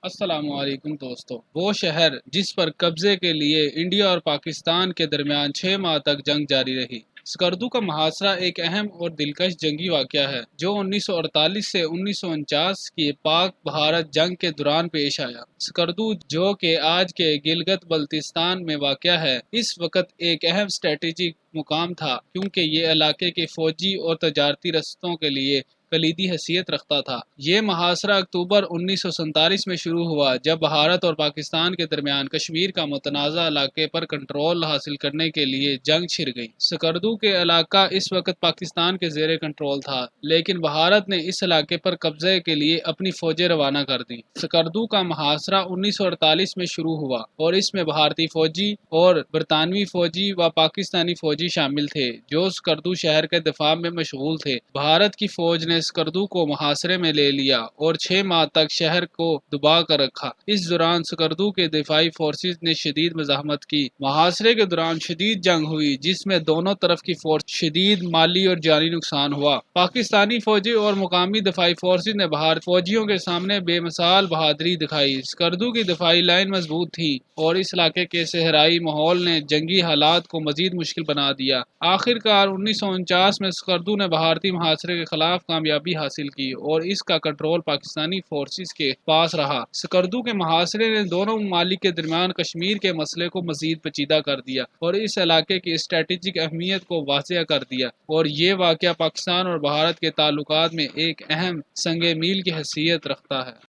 السلام علیکم دوستو، وہ شہر جس پر قبضے کے لیے انڈیا اور پاکستان کے درمیان 6 ماہ تک جنگ جاری رہی۔ سکردو کا محاصرہ ایک اہم اور دلکش جنگی واقعہ ہے جو 1948 سے 1949 کی پاک بھارت جنگ کے دوران پیش آیا۔ سکردو، جو کہ آج کے گلگت بلتستان میں واقع ہے، اس وقت ایک اہم اسٹریٹجک مقام تھا کیونکہ یہ علاقے کے فوجی اور تجارتی رستوں کے لیے کلیدی حیثیت رکھتا تھا۔ یہ محاصرہ اکتوبر 1947 میں شروع ہوا جب بھارت اور پاکستان کے درمیان کشمیر کا متنازع علاقے پر کنٹرول حاصل کرنے کے لیے جنگ چھڑ گئی۔ سکردو کے علاقہ اس وقت پاکستان کے زیر کنٹرول تھا، لیکن بھارت نے اس علاقے پر قبضے کے لیے اپنی فوجیں روانہ کر دیں۔ سکردو کا محاصرہ 1948 میں شروع ہوا اور اس میں بھارتی فوجی اور برطانوی فوجی و پاکستانی فوجی شامل تھے جو سکردو شہر کے دفاع میں مشغول تھے۔ بھارت کی فوج نے سکردو کو محاصرے میں لے لیا اور 6 ماہ تک شہر کو دبا کر رکھا۔ اس دوران سکردو کے دفاعی فورسز نے شدید مزاحمت کی۔ محاصرے کے دوران شدید جنگ ہوئی جس میں دونوں طرف کی فورس شدید مالی اور جانی نقصان ہوا۔ پاکستانی فوجی اور مقامی دفاعی فورسز نے بھارتی فوجیوں کے سامنے بے مثال بہادری دکھائی۔ سکردو کی دفاعی لائن مضبوط تھی اور اس علاقے کے صحرائی ماحول نے جنگی حالات کو مزید مشکل بنا دیا۔ آخر کار 1949 میں سکردو نے بھارتی محاصرے کے خلاف کامیابی حاصل کی اور اس کا کنٹرول پاکستانی فورسز کے پاس رہا۔ سکردو کے محاصرے نے دونوں ممالک کے درمیان کشمیر کے مسئلے کو مزید پیچیدہ کر دیا اور اس علاقے کی اسٹریٹجک اہمیت کو واضح کر دیا، اور یہ واقعہ پاکستان اور بھارت کے تعلقات میں ایک اہم سنگ میل کی حیثیت رکھتا ہے۔